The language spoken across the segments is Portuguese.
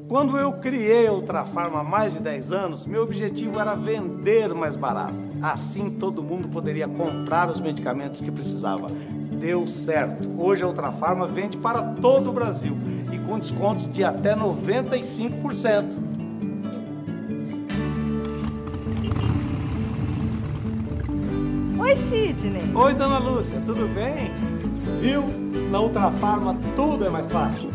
Quando eu criei a Ultrafarma há mais de 10 anos, meu objetivo era vender mais barato. Assim todo mundo poderia comprar os medicamentos que precisava. Deu certo. Hoje a Ultrafarma vende para todo o Brasil e com descontos de até 95%. Oi, Sidney. Oi, dona Lúcia, tudo bem? Viu? Na Ultrafarma tudo é mais fácil.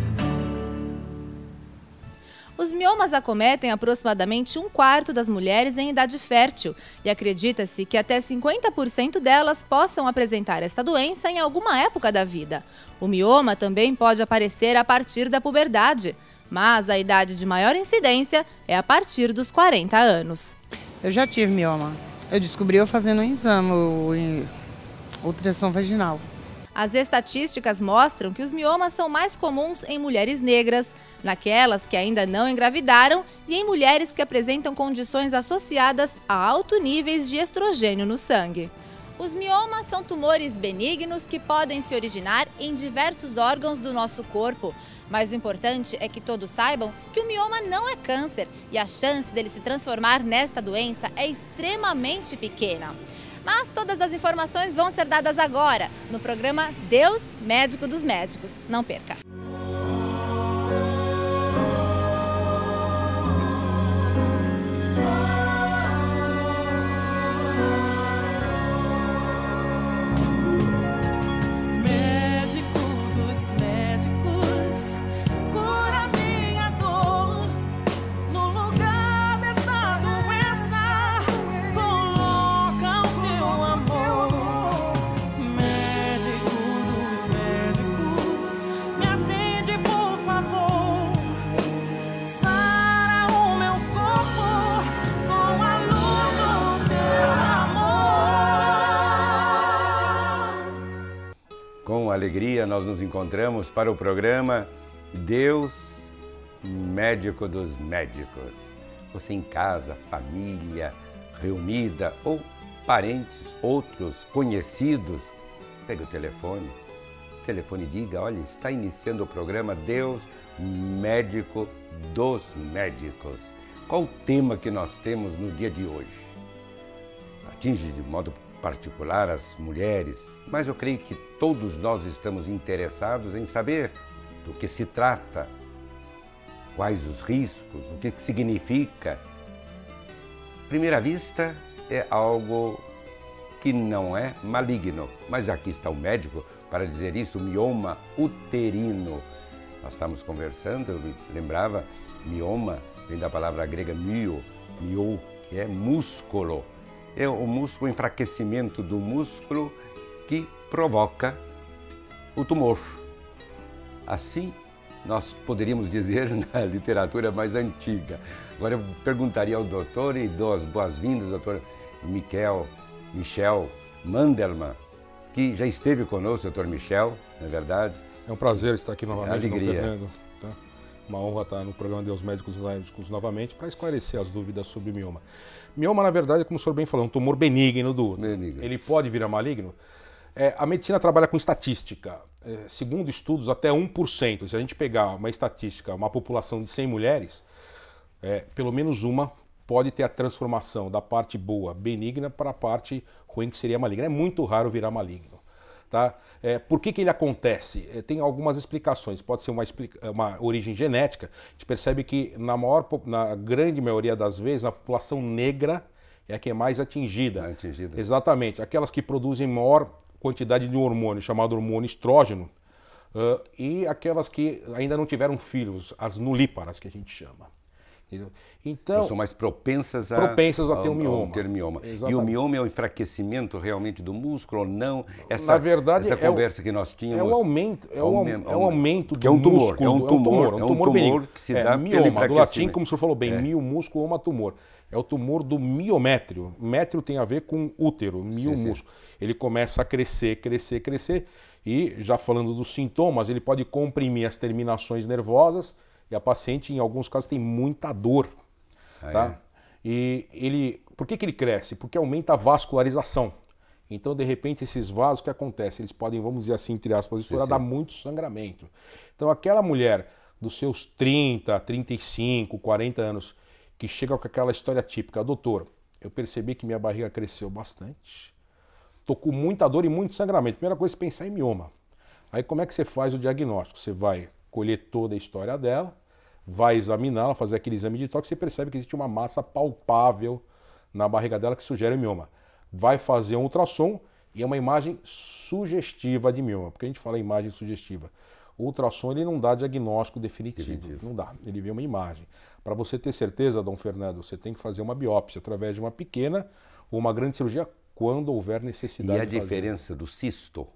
Os miomas acometem aproximadamente 1/4 das mulheres em idade fértil e acredita-se que até 50% delas possam apresentar esta doença em alguma época da vida. O mioma também pode aparecer a partir da puberdade, mas a idade de maior incidência é a partir dos 40 anos. Eu já tive mioma. Eu descobri eu fazendo um exame, ultrassom vaginal. As estatísticas mostram que os miomas são mais comuns em mulheres negras, naquelas que ainda não engravidaram e em mulheres que apresentam condições associadas a altos níveis de estrogênio no sangue. Os miomas são tumores benignos que podem se originar em diversos órgãos do nosso corpo, mas o importante é que todos saibam que o mioma não é câncer e a chance dele se transformar nesta doença é extremamente pequena. Mas todas as informações vão ser dadas agora, no programa Deus, Médico dos Médicos. Não perca! Com alegria, nós nos encontramos para o programa Deus, Médico dos Médicos. Você em casa, família, reunida ou parentes, outros conhecidos, pega o telefone e diga, olha, está iniciando o programa Deus, Médico dos Médicos. Qual o tema que nós temos no dia de hoje? Atinge de modo particular as mulheres, mas eu creio que todos nós estamos interessados em saber do que se trata, quais os riscos, o que significa. À primeira vista, é algo que não é maligno, mas aqui está o médico para dizer isso, o mioma uterino. Nós estamos conversando, eu lembrava, mioma vem da palavra grega myo, que é músculo. É o músculo, o enfraquecimento do músculo que provoca o tumor. Assim, nós poderíamos dizer na literatura mais antiga. Agora eu perguntaria ao doutor e dou as boas-vindas, doutor Michel Mandelmann, que já esteve conosco, doutor Michel, não é verdade? É um prazer estar aqui novamente, Alegria. Fernando. Tá? Uma honra estar no programa Deus Médicos novamente para esclarecer as dúvidas sobre mioma. Mioma, na verdade, como o senhor bem falou, é um tumor benigno do útero. Ele pode virar maligno? A medicina trabalha com estatística. Segundo estudos, até 1%. Se a gente pegar uma estatística, uma população de 100 mulheres, pelo menos uma pode ter a transformação da parte boa, benigna, para a parte ruim, que seria maligna. É muito raro virar maligno. Tá? Por que ele acontece? Tem algumas explicações. Pode ser uma origem genética. A gente percebe que na grande maioria das vezes a população negra é a que é mais atingida. Exatamente. Aquelas que produzem maior quantidade de um hormônio chamado hormônio estrógeno e aquelas que ainda não tiveram filhos, as nulíparas que a gente chama. Entendeu? Então, são mais propensas a ter um mioma. E o mioma é o enfraquecimento realmente do músculo ou não? Na verdade, essa conversa que nós tínhamos... É o aumento do músculo. É um tumor benigno. Que se dá mioma, do latim, como o senhor falou bem, mio, músculo, oma, tumor. É o tumor do miométrio. Métrio tem a ver com útero, músculo. Ele começa a crescer e, já falando dos sintomas, ele pode comprimir as terminações nervosas e a paciente, em alguns casos, tem muita dor. Tá? E por que ele cresce? Porque aumenta a vascularização. Então, de repente, esses vasos, o que acontece? Eles podem, vamos dizer assim, entre aspas, estourar, dar muito sangramento. Então, aquela mulher dos seus 30, 35, 40 anos, que chega com aquela história típica: doutor, eu percebi que minha barriga cresceu bastante, tô com muita dor e muito sangramento. Primeira coisa é pensar em mioma. Aí como é que você faz o diagnóstico? Você vai colher toda a história dela, vai examiná-la, fazer aquele exame de toque, você percebe que existe uma massa palpável na barriga dela que sugere o mioma. Vai fazer um ultrassom e é uma imagem sugestiva de mioma. Porque a gente fala imagem sugestiva. O ultrassom ele não dá diagnóstico definitivo. Não dá, ele vê uma imagem. Para você ter certeza, Dom Fernando, você tem que fazer uma biópsia através de uma pequena ou uma grande cirurgia quando houver necessidade de fazer. E a diferença do cisto?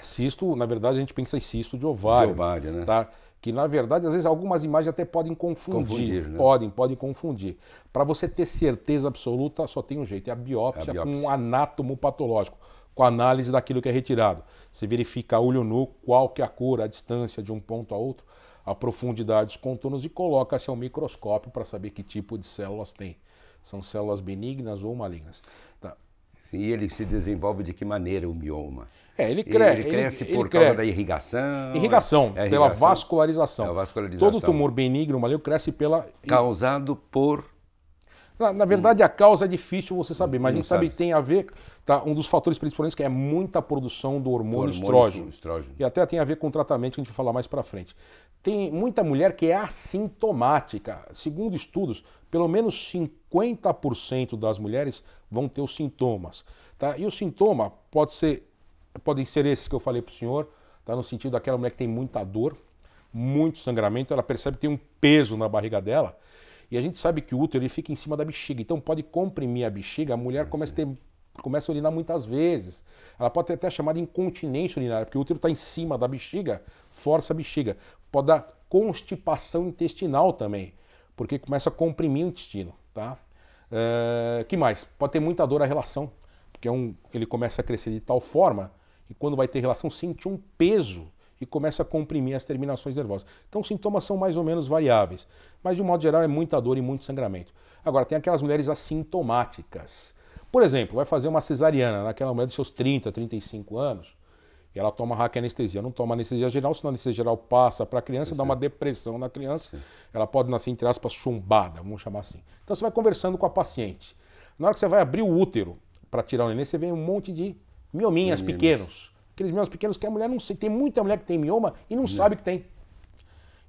Cisto, na verdade, a gente pensa em cisto de ovário. De ovário, né? Tá? Que, na verdade, às vezes algumas imagens até podem confundir. Né? Podem confundir. Para você ter certeza absoluta, só tem um jeito, é a biópsia com um anátomo patológico, com a análise daquilo que é retirado. Você verifica a olho nu qual que é a cor, a distância de um ponto a outro, a profundidade dos contornos e coloca-se ao microscópio para saber que tipo de células tem. São células benignas ou malignas. Tá? E ele se desenvolve de que maneira o mioma? Ele cresce por causa da irrigação? Irrigação, pela vascularização. A vascularização. Todo tumor benigno maligno cresce pela... Causado por... Na verdade, a causa é difícil você saber, mas a gente sabe que tem a ver, tá? Um dos fatores principais que é muita produção do hormônio estrógeno. E até tem a ver com o tratamento que a gente vai falar mais para frente. Tem muita mulher que é assintomática. Segundo estudos, pelo menos 50% das mulheres vão ter os sintomas. Tá? E o sintoma podem ser esses que eu falei para o senhor, tá? No sentido daquela mulher que tem muita dor, muito sangramento, ela percebe que tem um peso na barriga dela. E a gente sabe que o útero ele fica em cima da bexiga, então pode comprimir a bexiga, a mulher começa a urinar muitas vezes. Ela pode ter até chamada incontinência urinária, porque o útero está em cima da bexiga, força a bexiga. Pode dar constipação intestinal também, porque começa a comprimir o intestino. Tá? Que mais? Pode ter muita dor à relação, porque ele começa a crescer de tal forma, e quando vai ter relação, sente um peso e começa a comprimir as terminações nervosas. Então os sintomas são mais ou menos variáveis, mas de um modo geral é muita dor e muito sangramento. Agora, tem aquelas mulheres assintomáticas. Por exemplo, vai fazer uma cesariana naquela mulher dos seus 30, 35 anos, e ela toma raquianestesia. Não toma anestesia geral, senão a anestesia geral passa para a criança, dá uma depressão na criança, ela pode nascer, entre aspas, chumbada, vamos chamar assim. Então você vai conversando com a paciente. Na hora que você vai abrir o útero para tirar o neném, você vê um monte de miominhas pequenos. Aqueles miomas pequenos que a mulher não sei. Tem muita mulher que tem mioma e não sabe que tem.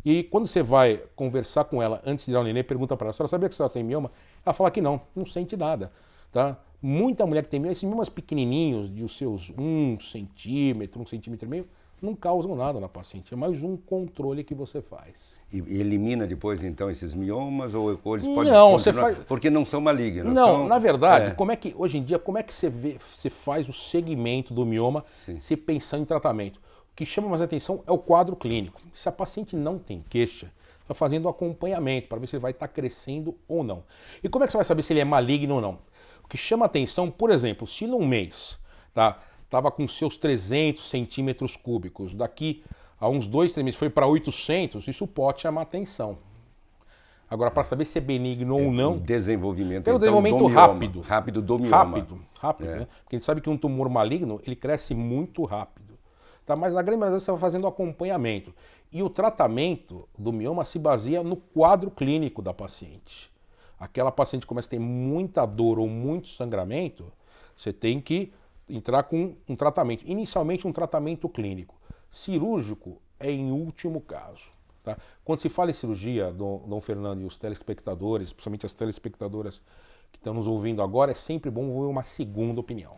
E quando você vai conversar com ela antes de tirar o neném, pergunta para ela: a senhora sabia que a senhora tem mioma? Ela fala que não sente nada. Tá? Muita mulher que tem mioma, esses miomas pequenininhos, de os seus 1 centímetro, 1,5 centímetros, não causam nada na paciente. É mais um controle que você faz. E elimina depois, então, esses miomas? Ou eles podem não, você faz... Porque não são malignos. Não, na verdade, hoje em dia, como é que você faz o segmento do mioma se pensando em tratamento? O que chama mais atenção é o quadro clínico. Se a paciente não tem queixa, está fazendo o acompanhamento para ver se ele vai estar crescendo ou não. E como é que você vai saber se ele é maligno ou não? O que chama atenção, por exemplo, se num mês, tá? Estava com seus 300 centímetros cúbicos, daqui a uns 2, 3 meses foi para 800, isso pode chamar atenção. Agora, para saber se é benigno ou não... Desenvolvimento, pelo desenvolvimento do rápido. Rápido do mioma. Rápido, né? Porque a gente sabe que um tumor maligno, ele cresce muito rápido. Tá? Mas na grande maioria das vezes você vai fazendo acompanhamento. E o tratamento do mioma se baseia no quadro clínico da paciente. Aquela paciente que começa a ter muita dor ou muito sangramento, você tem que entrar com um tratamento. Inicialmente um tratamento clínico. Cirúrgico é em último caso. Tá? Quando se fala em cirurgia, Dom Fernando e os telespectadores, principalmente as telespectadoras que estão nos ouvindo agora, é sempre bom ouvir uma segunda opinião.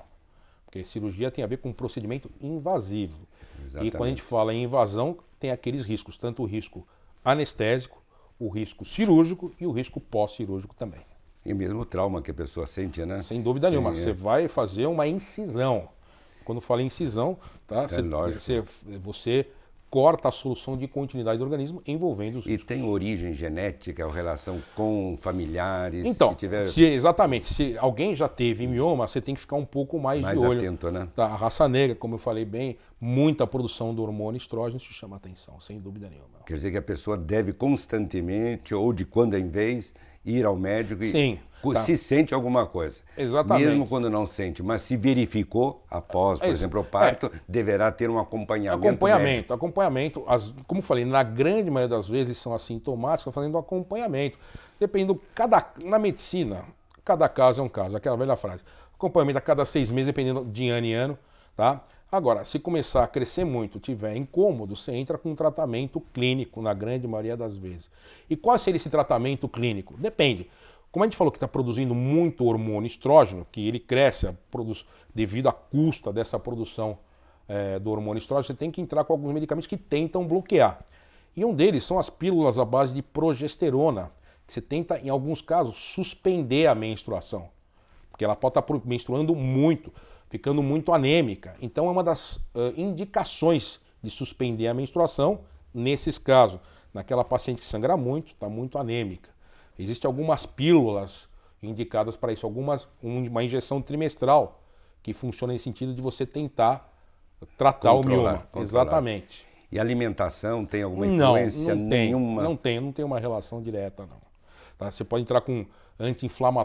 Porque cirurgia tem a ver com um procedimento invasivo. Exatamente. E quando a gente fala em invasão, tem aqueles riscos, tanto o risco anestésico, o risco cirúrgico e o risco pós-cirúrgico também. E mesmo o trauma que a pessoa sente, né? Sem dúvida nenhuma. Você vai fazer uma incisão. Quando fala em incisão, tá? Você corta a solução de continuidade do organismo envolvendo os riscos. E tem origem genética ou relação com familiares? Então, exatamente. Se alguém já teve mioma, você tem que ficar um pouco mais de olho. Atento, né? Tá? A raça negra, como eu falei bem, muita produção do hormônio estrógeno, isso chama atenção, sem dúvida nenhuma. Quer dizer que a pessoa deve constantemente, ou de quando em vez, ir ao médico e Sim, se sente alguma coisa. Exatamente. Mesmo quando não sente, mas se verificou após, por exemplo, o parto, deverá ter um acompanhamento. Acompanhamento. Como falei, na grande maioria das vezes são assintomáticos, fazendo acompanhamento. Dependendo, na medicina, cada caso é um caso, aquela velha frase. Acompanhamento a cada 6 meses, dependendo de ano em ano, tá? Agora, se começar a crescer muito, tiver incômodo, você entra com um tratamento clínico, na grande maioria das vezes. E qual seria esse tratamento clínico? Depende. Como a gente falou que está produzindo muito hormônio estrógeno, que ele cresce devido à custa dessa produção do hormônio estrógeno, você tem que entrar com alguns medicamentos que tentam bloquear. E um deles são as pílulas à base de progesterona, que você tenta, em alguns casos, suspender a menstruação. Porque ela pode estar menstruando muito, ficando muito anêmica. Então é uma das indicações de suspender a menstruação nesses casos. Naquela paciente que sangra muito, está muito anêmica. Existem algumas pílulas indicadas para isso, uma injeção trimestral que funciona em sentido de você tentar tratar o mioma. Exatamente. E a alimentação tem alguma influência? Nenhuma? Não tem uma relação direta, não. Tá? Você pode entrar com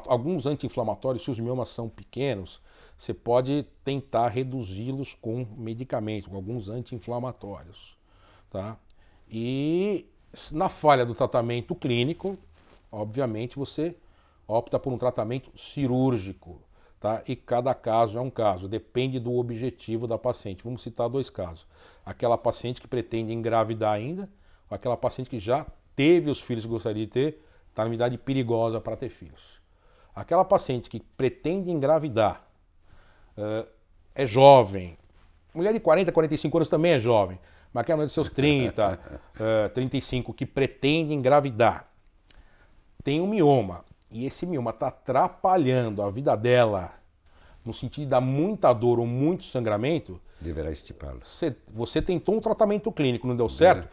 alguns anti-inflamatórios, se os miomas são pequenos, você pode tentar reduzi-los com medicamento, com alguns anti-inflamatórios. Tá? E na falha do tratamento clínico, obviamente você opta por um tratamento cirúrgico, tá? E cada caso é um caso, depende do objetivo da paciente. Vamos citar 2 casos. Aquela paciente que pretende engravidar ainda, ou aquela paciente que já teve os filhos que gostaria de ter, está numa idade perigosa para ter filhos. Aquela paciente que pretende engravidar, é jovem, mulher de 40, 45 anos também é jovem, mas aquela mulher de seus 30, 35 que pretende engravidar, tem um mioma, e esse mioma está atrapalhando a vida dela, no sentido de dar muita dor ou muito sangramento, deverá estipá-lo. Você tentou um tratamento clínico, não deu certo,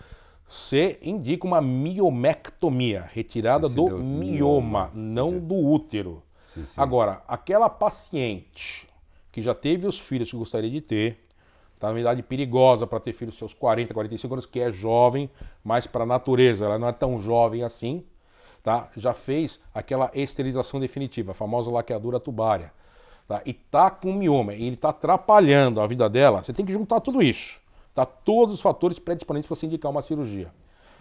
você indica uma miomectomia, retirada do mioma, não do útero. Sim. Agora, aquela paciente que já teve os filhos que gostaria de ter, está numa idade perigosa para ter filhos seus 40, 45 anos, que é jovem, mas para a natureza ela não é tão jovem assim, tá? Já fez aquela esterilização definitiva, a famosa laqueadura tubária. Tá? E está com mioma, e ele está atrapalhando a vida dela, você tem que juntar tudo isso. Tá? Todos os fatores predisponentes para você indicar uma cirurgia.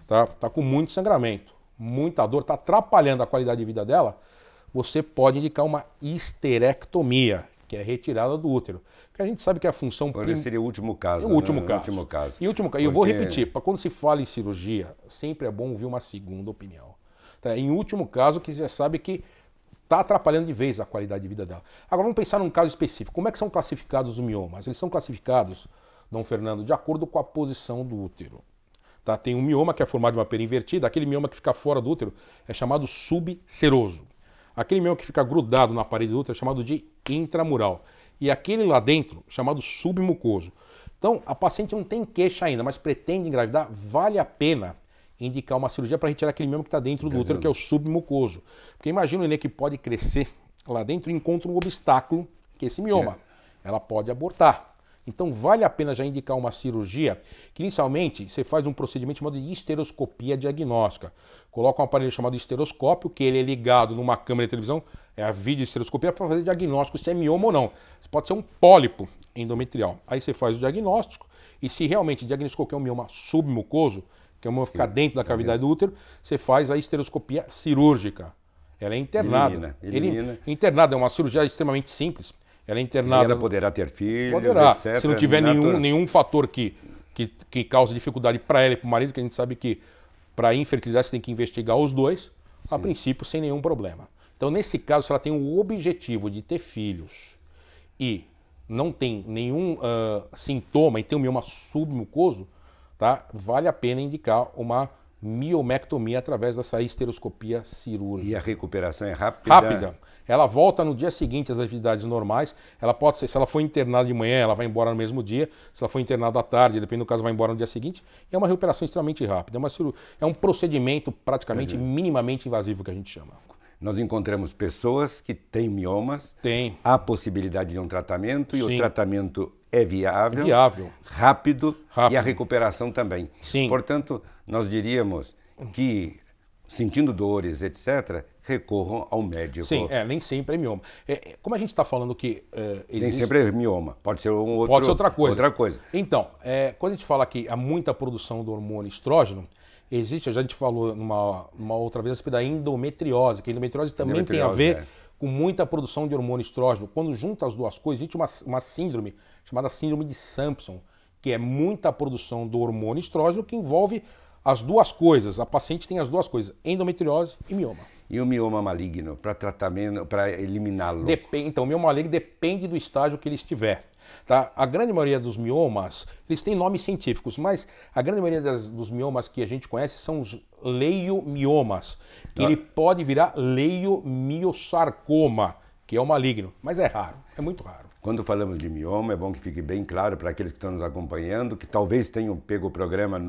Tá com muito sangramento, muita dor, está atrapalhando a qualidade de vida dela, você pode indicar uma histerectomia, que é retirada do útero. Porque a gente sabe que a função... Esse seria o último caso. O último caso. E eu vou repetir, para quando se fala em cirurgia, sempre é bom ouvir uma segunda opinião. Tá? Em último caso, que você já sabe que está atrapalhando de vez a qualidade de vida dela. Agora vamos pensar num caso específico. Como é que são classificados os miomas? Eles são classificados, Dom Fernando, de acordo com a posição do útero. Tá? Tem um mioma que é formado de uma pera invertida, aquele mioma que fica fora do útero é chamado subseroso. Aquele mioma que fica grudado na parede do útero é chamado de intramural. E aquele lá dentro, chamado submucoso. Então, a paciente não tem queixa ainda, mas pretende engravidar, vale a pena indicar uma cirurgia para retirar aquele mioma que está dentro do útero, que é o submucoso. Porque imagina o neném que pode crescer lá dentro e encontra um obstáculo, que é esse mioma. Ela pode abortar. Então, vale a pena já indicar uma cirurgia, que inicialmente você faz um procedimento chamado de histeroscopia diagnóstica. Coloca um aparelho chamado histeroscópio, que ele é ligado numa câmera de televisão, é a videohisteroscopia, para fazer diagnóstico se é mioma ou não. Isso pode ser um pólipo endometrial. Aí você faz o diagnóstico, e se realmente diagnosticou que é um mioma submucoso, que é um mioma que fica dentro da cavidade do útero, você faz a histeroscopia cirúrgica. Ela é internada. Elimina. Internada, é uma cirurgia extremamente simples. Ela é internada. E ela poderá ter filhos, poderá, etc. Se não tiver nenhum fator que causa dificuldade para ela e para o marido, que a gente sabe que para infertilidade você tem que investigar os dois, a princípio sem nenhum problema. Então, nesse caso, se ela tem o objetivo de ter filhos e não tem nenhum sintoma e tem um mioma submucoso, tá? Vale a pena indicar uma miomectomia através dessa histeroscopia cirúrgica. E a recuperação é rápida? Rápida. Ela volta no dia seguinte às atividades normais. Ela pode ser, se ela for internada de manhã, ela vai embora no mesmo dia. Se ela for internada à tarde, depende do caso, vai embora no dia seguinte. É uma recuperação extremamente rápida. É um procedimento praticamente minimamente invasivo que a gente chama. Nós encontramos pessoas que têm miomas. Tem. Há possibilidade de um tratamento. Sim. E o tratamento é viável. Rápido. E a recuperação também. Sim. Portanto, nós diríamos que sentindo dores, etc., recorram ao médico. Sim, nem sempre é mioma. Como a gente está falando que existe... Nem sempre é mioma, pode ser pode ser outra coisa. Então, quando a gente fala que há muita produção do hormônio estrógeno, existe, a gente falou numa outra vez, a respeito da endometriose, que a endometriose também tem a ver com muita produção de hormônio estrógeno. Quando junta as duas coisas, existe uma síndrome chamada síndrome de Sampson, que é muita produção do hormônio estrógeno que envolve as duas coisas. A paciente tem as duas coisas, endometriose e mioma. E o mioma maligno, para tratamento, para eliminá-lo? Então, o mioma maligno depende do estágio que ele estiver. Tá? A grande maioria dos miomas, eles têm nomes científicos, mas a grande maioria dos miomas que a gente conhece são os leiomiomas, que ele pode virar leiomiosarcoma, que é o maligno, mas é raro, é muito raro. Quando falamos de mioma, é bom que fique bem claro para aqueles que estão nos acompanhando, que talvez tenham pego o programa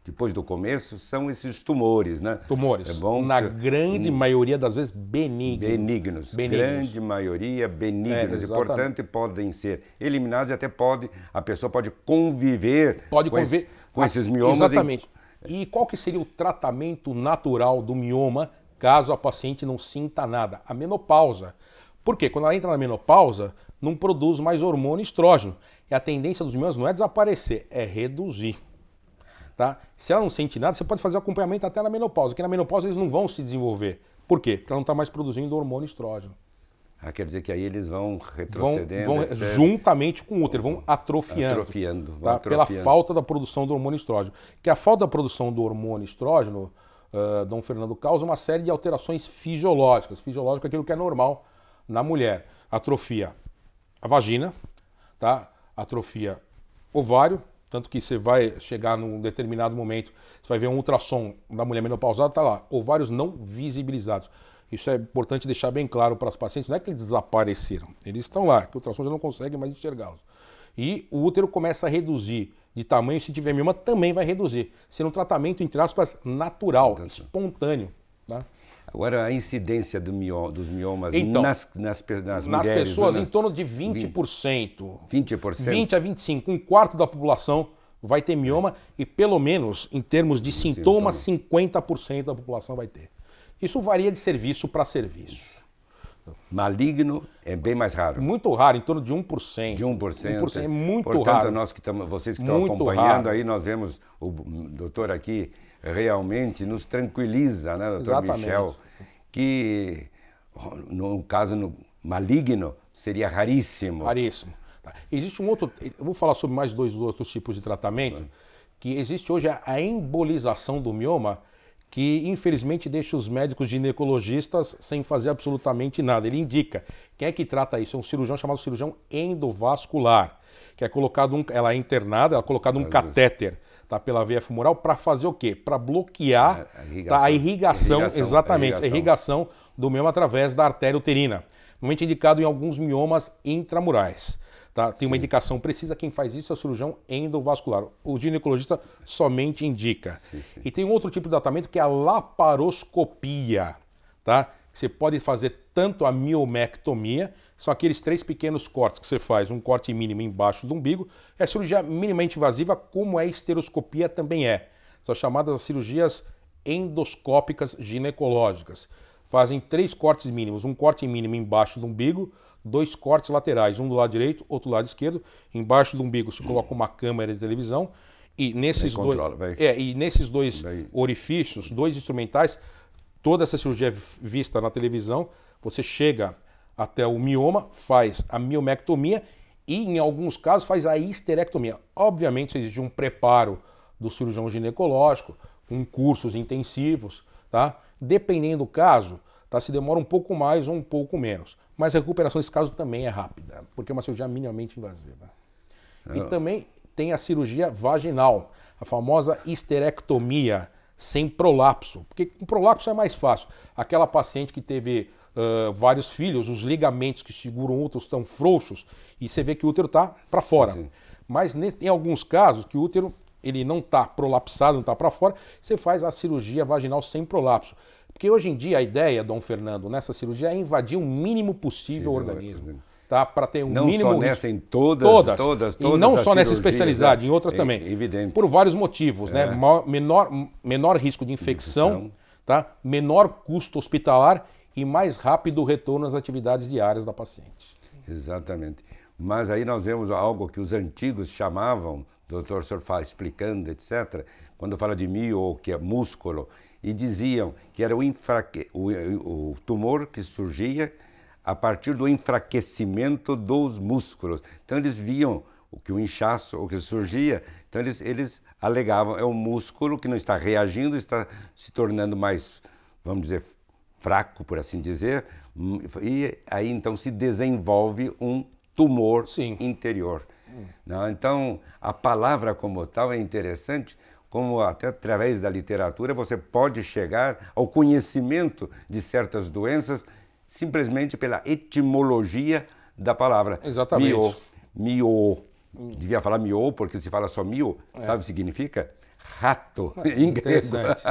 depois do começo, são esses tumores, né? Tumores, é bom na grande maioria das vezes benignos. Grande maioria benignos, e portanto podem ser eliminados e até a pessoa pode conviver com esses miomas. Exatamente. E qual que seria o tratamento natural do mioma caso a paciente não sinta nada? A menopausa. Por quê? Quando ela entra na menopausa, não produz mais hormônio estrógeno. E a tendência dos miomas não é desaparecer, é reduzir. Tá? Se ela não sente nada, você pode fazer acompanhamento até na menopausa, que na menopausa eles não vão se desenvolver. Por quê? Porque ela não está mais produzindo hormônio estrógeno. Quer dizer que aí eles vão retrocedendo? Vão juntamente com o útero, vão atrofiando. Pela falta da produção do hormônio estrógeno. Que a falta da produção do hormônio estrógeno, Dom Fernando, causa uma série de alterações fisiológicas. Fisiológico é aquilo que é normal na mulher. Atrofia a vagina, tá? Atrofia ovário, tanto que você vai chegar num determinado momento, você vai ver um ultrassom da mulher menopausada, tá lá, ovários não visibilizados. Isso é importante deixar bem claro para as pacientes, não é que eles desapareceram, eles estão lá, que o ultrassom já não consegue mais enxergá-los. E o útero começa a reduzir de tamanho, se tiver mioma também vai reduzir, sendo um tratamento, entre aspas, natural, espontâneo. Tá? Agora, a incidência dos miomas então, nas mulheres, pessoas, em torno de 20%. 20%? 20 a 25%. Um quarto da população vai ter mioma e, pelo menos, em termos de sintomas, 50% da população vai ter. Isso varia de serviço para serviço. Maligno é bem mais raro. Muito raro, em torno de 1%. De 1%. 1% é muito raro. Portanto, vocês que estão acompanhando, aí nós vemos o doutor aqui realmente nos tranquiliza, né, doutor Exatamente. Michel, que no caso maligno seria raríssimo. Raríssimo. Tá. Existe um outro, eu vou falar sobre mais dois outros tipos de tratamento, que existe hoje a embolização do mioma, que infelizmente deixa os médicos ginecologistas sem fazer absolutamente nada. Ele indica. Quem é que trata isso? É um cirurgião chamado cirurgião endovascular, que é colocado ela é internada, ela é colocado um catéter, tá, pela veia femoral, para fazer o quê? Para bloquear a irrigação, exatamente, a irrigação do mioma através da artéria uterina. Normalmente indicado em alguns miomas intramurais. Tá? Tem uma indicação precisa, quem faz isso é o cirurgião endovascular. O ginecologista somente indica. E tem um outro tipo de tratamento que é a laparoscopia. Tá? Você pode fazer tanto a miomectomia, são aqueles 3 pequenos cortes que você faz, um corte mínimo embaixo do umbigo. É cirurgia minimamente invasiva, como a esteroscopia também é. São chamadas cirurgias endoscópicas ginecológicas. Fazem 3 cortes mínimos, um corte mínimo embaixo do umbigo, 2 cortes laterais, um do lado direito, outro do lado esquerdo. Embaixo do umbigo se coloca uma câmera de televisão e nesses dois orifícios, 2 instrumentais, toda essa cirurgia é vista na televisão, você chega até o mioma, faz a miomectomia e, em alguns casos, faz a histerectomia. Obviamente, existe um preparo do cirurgião ginecológico, com cursos intensivos, tá? Dependendo do caso, tá? Se demora um pouco mais ou um pouco menos. Mas a recuperação desse caso também é rápida, porque é uma cirurgia minimamente invasiva. E também tem a cirurgia vaginal, a famosa histerectomia sem prolapso. Porque com prolapso é mais fácil. Aquela paciente que teve vários filhos, os ligamentos que seguram o útero estão frouxos e você vê que o útero está para fora. Sim. Mas em alguns casos que o útero ele não está prolapsado, não está para fora, você faz a cirurgia vaginal sem prolapso. Porque hoje em dia a ideia, Dom Fernando, nessa cirurgia é invadir o mínimo possível o organismo. Tá? Para ter um mínimo risco. Não só nessa, em todas. E não só nessa especialidade, em outras também. Evidente. Por vários motivos, né? Menor risco de infecção, tá? Menor custo hospitalar e mais rápido retorno às atividades diárias da paciente. Exatamente. Mas aí nós vemos algo que os antigos chamavam, o doutor Sorfá explicando, etc., quando fala de mio, que é músculo, e diziam que era o tumor que surgia a partir do enfraquecimento dos músculos. Então eles viam o inchaço, o que surgia, então eles alegavam, é um músculo que não está reagindo, está se tornando mais, vamos dizer, fraco, por assim dizer, e aí então se desenvolve um tumor interior. Não? Então, a palavra como tal é interessante, como até através da literatura você pode chegar ao conhecimento de certas doenças simplesmente pela etimologia da palavra. Exatamente. Mio. Devia falar mio, porque se fala só mio, sabe o que significa? Rato, em grego. Interessante.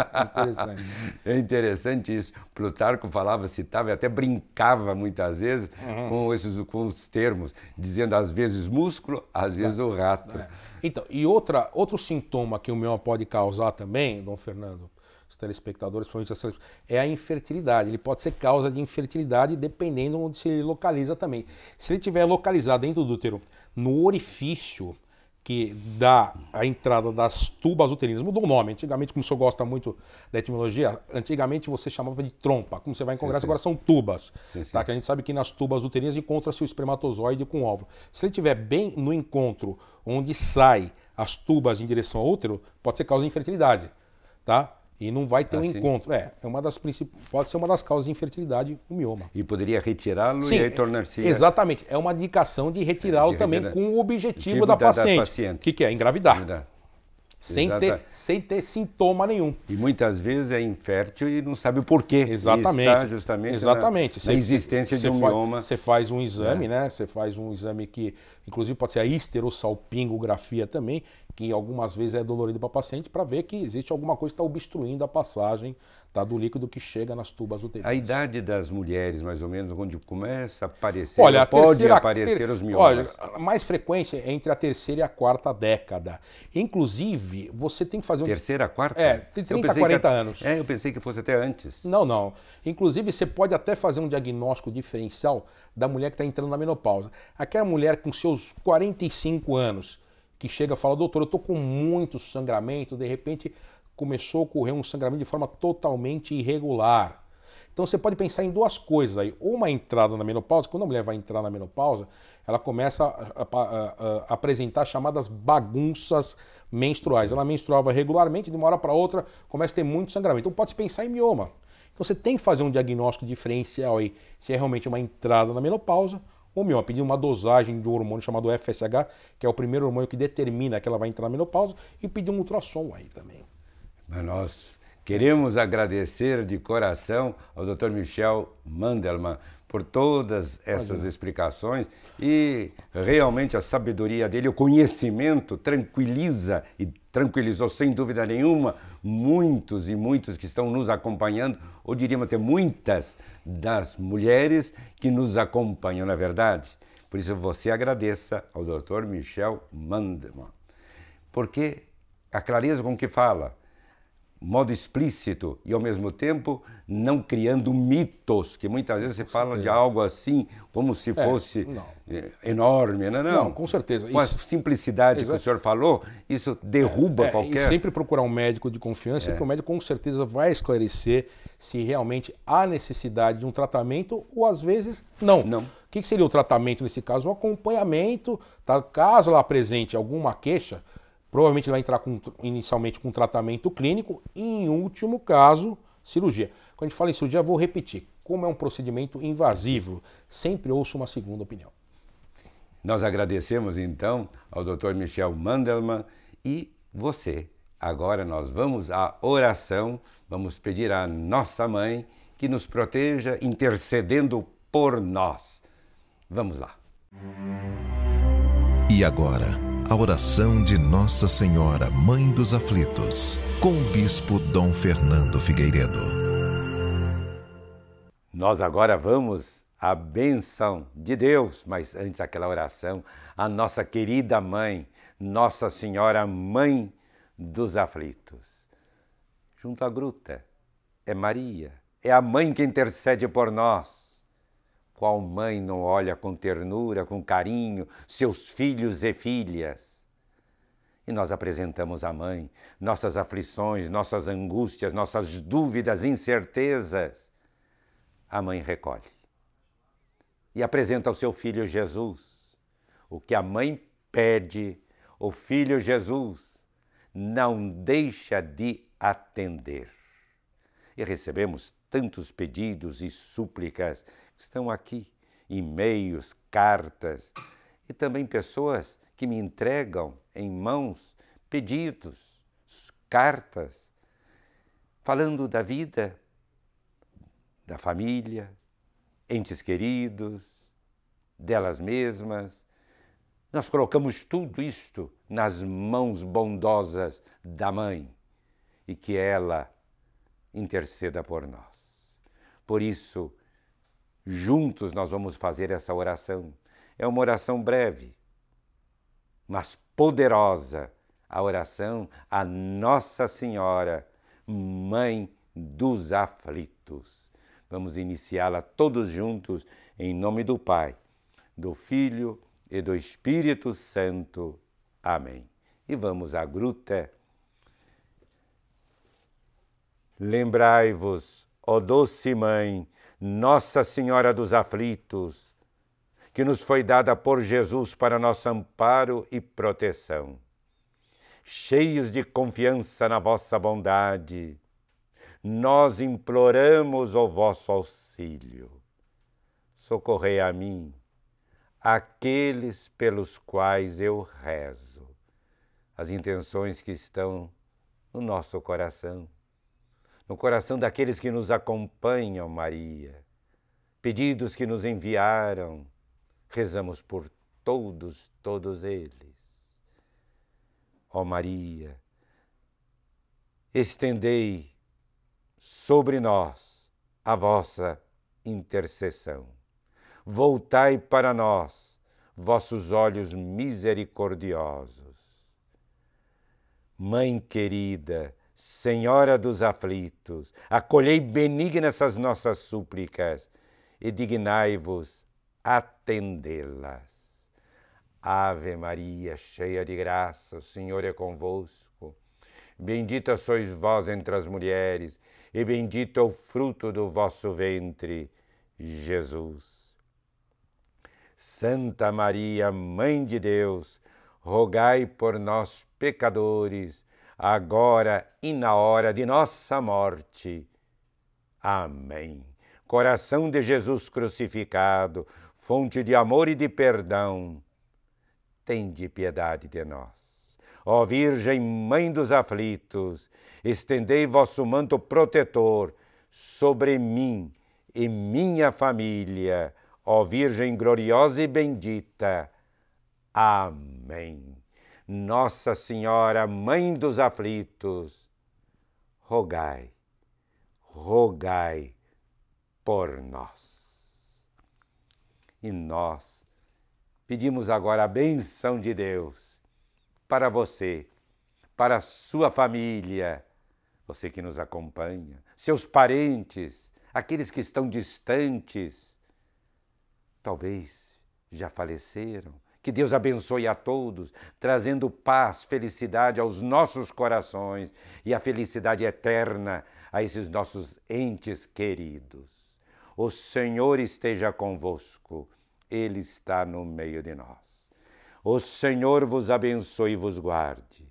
É interessante isso. Plutarco falava, citava e até brincava muitas vezes com os termos, dizendo às vezes músculo, às vezes o rato. Então, e outro sintoma que o mioma pode causar também, Dom Fernando, os telespectadores, principalmente, é a infertilidade. Ele pode ser causa de infertilidade dependendo onde se localiza também. Se ele estiver localizado dentro do útero, no orifício que dá a entrada das tubas uterinas, mudou o nome. Antigamente, como o senhor gosta muito da etimologia, antigamente você chamava de trompa. Como você vai em congresso, agora são tubas. Tá? Que a gente sabe que nas tubas uterinas encontra-se o espermatozoide com o óvulo. Se ele estiver bem no encontro, onde sai as tubas em direção ao útero, pode ser causa de infertilidade. Tá? E não vai ter um encontro. Pode ser uma das causas de infertilidade, o mioma. E poderia retirá-lo e aí tornar-se... Exatamente. É uma indicação de retirá-lo também com o objetivo da paciente. Que é engravidar. Sem ter sintoma nenhum. E muitas vezes é infértil e não sabe o porquê. Exatamente. Está justamente na existência de um mioma. Você faz um exame, né? Você faz um exame que, inclusive, pode ser a histerosalpingografia também, que algumas vezes é dolorido para o paciente, para ver que existe alguma coisa que está obstruindo a passagem do líquido que chega nas tubas uterinas. A idade das mulheres, mais ou menos, onde começa a aparecer, pode aparecer os miomas? Olha, a mais frequente é entre a terceira e a quarta década. Inclusive, você tem que fazer Terceira, quarta? Tem 30, 40 anos. Eu pensei que fosse até antes. Não. Inclusive, você pode até fazer um diagnóstico diferencial da mulher que está entrando na menopausa. Aquela mulher com seus 45 anos, que chega e fala, doutor, eu estou com muito sangramento, de repente começou a ocorrer um sangramento de forma totalmente irregular. Então você pode pensar em duas coisas aí. Uma entrada na menopausa, quando a mulher vai entrar na menopausa, ela começa a apresentar chamadas bagunças menstruais. Ela menstruava regularmente, de uma hora para outra começa a ter muito sangramento. Então pode-se pensar em mioma. Então você tem que fazer um diagnóstico diferencial aí, se é realmente uma entrada na menopausa ou mioma, pedir uma dosagem de um hormônio chamado FSH, que é o primeiro hormônio que determina que ela vai entrar na menopausa, e pedir um ultrassom aí também. Mas nós queremos agradecer de coração ao Dr. Michel Mandelmann por todas essas explicações e realmente a sabedoria dele, o conhecimento tranquiliza e tranquilizou sem dúvida nenhuma muitos e muitos que estão nos acompanhando, ou diríamos até muitas das mulheres que nos acompanham, na verdade. Por isso você agradeça ao Dr. Michel Mandelmann, porque a clareza com que fala, modo explícito e ao mesmo tempo não criando mitos, que muitas vezes você fala de algo assim como se fosse enorme, não, com certeza. Com a simplicidade que o senhor falou, isso derruba qualquer... E sempre procurar um médico de confiança, que o médico com certeza vai esclarecer se realmente há necessidade de um tratamento ou às vezes não. O que seria o tratamento nesse caso? O acompanhamento, tá? Caso ela apresente alguma queixa, provavelmente ele vai entrar inicialmente com tratamento clínico e, em último caso, cirurgia. Quando a gente fala em cirurgia, eu vou repetir. Como é um procedimento invasivo, sempre ouço uma segunda opinião. Nós agradecemos, então, ao Dr. Michel Mandelmann e você. Agora nós vamos à oração, vamos pedir à nossa mãe que nos proteja, intercedendo por nós. Vamos lá. E agora, a oração de Nossa Senhora, Mãe dos Aflitos, com o Bispo Dom Fernando Figueiredo. Nós agora vamos à bênção de Deus, mas antes daquela oração, a nossa querida mãe, Nossa Senhora, Mãe dos Aflitos. Junto à gruta é Maria, é a mãe que intercede por nós. Qual mãe não olha com ternura, com carinho, seus filhos e filhas? E nós apresentamos à mãe nossas aflições, nossas angústias, nossas dúvidas, incertezas. A mãe recolhe e apresenta ao seu filho Jesus. O que a mãe pede, o filho Jesus não deixa de atender. E recebemos tantos pedidos e súplicas que estão aqui, e-mails, cartas, e também pessoas que me entregam em mãos pedidos, cartas, falando da vida, da família, entes queridos, delas mesmas. Nós colocamos tudo isto nas mãos bondosas da mãe e que ela interceda por nós. Por isso, juntos nós vamos fazer essa oração. É uma oração breve, mas poderosa, a oração a Nossa Senhora, Mãe dos Aflitos. Vamos iniciá-la todos juntos, em nome do Pai, do Filho e do Espírito Santo. Amém. E vamos à gruta. Lembrai-vos, ó doce Mãe, Nossa Senhora dos Aflitos, que nos foi dada por Jesus para nosso amparo e proteção. Cheios de confiança na vossa bondade, nós imploramos o vosso auxílio. Socorrei a mim, aqueles pelos quais eu rezo, as intenções que estão no nosso coração, no coração daqueles que nos acompanham, Maria, pedidos que nos enviaram, rezamos por todos eles. Ó Maria, estendei sobre nós a vossa intercessão. Voltai para nós vossos olhos misericordiosos. Mãe querida, Senhora dos aflitos, acolhei benigna essas nossas súplicas e dignai-vos atendê-las. Ave Maria, cheia de graça, o Senhor é convosco. Bendita sois vós entre as mulheres, e bendito é o fruto do vosso ventre, Jesus. Santa Maria, Mãe de Deus, rogai por nós, pecadores, agora e na hora de nossa morte. Amém. Coração de Jesus crucificado, fonte de amor e de perdão, tende piedade de nós. Ó Virgem, Mãe dos aflitos, estendei vosso manto protetor sobre mim e minha família, ó Virgem gloriosa e bendita. Amém. Nossa Senhora, Mãe dos aflitos, rogai, rogai por nós. E nós pedimos agora a bênção de Deus para você, para a sua família, você que nos acompanha, seus parentes, aqueles que estão distantes, talvez já faleceram. Que Deus abençoe a todos, trazendo paz, felicidade aos nossos corações e a felicidade eterna a esses nossos entes queridos. O Senhor esteja convosco, Ele está no meio de nós. O Senhor vos abençoe e vos guarde.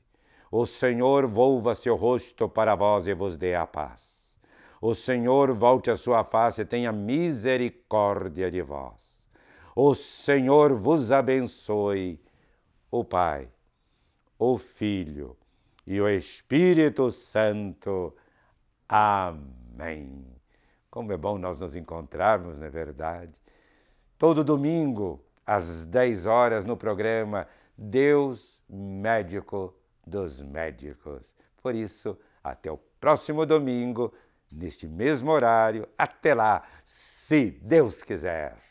O Senhor volva seu rosto para vós e vos dê a paz. O Senhor volte a sua face e tenha misericórdia de vós. O Senhor vos abençoe, o Pai, o Filho e o Espírito Santo. Amém. Como é bom nós nos encontrarmos, não é verdade? Todo domingo, às 10 horas, no programa Deus, Médico dos Médicos. Por isso, até o próximo domingo, neste mesmo horário. Até lá, se Deus quiser.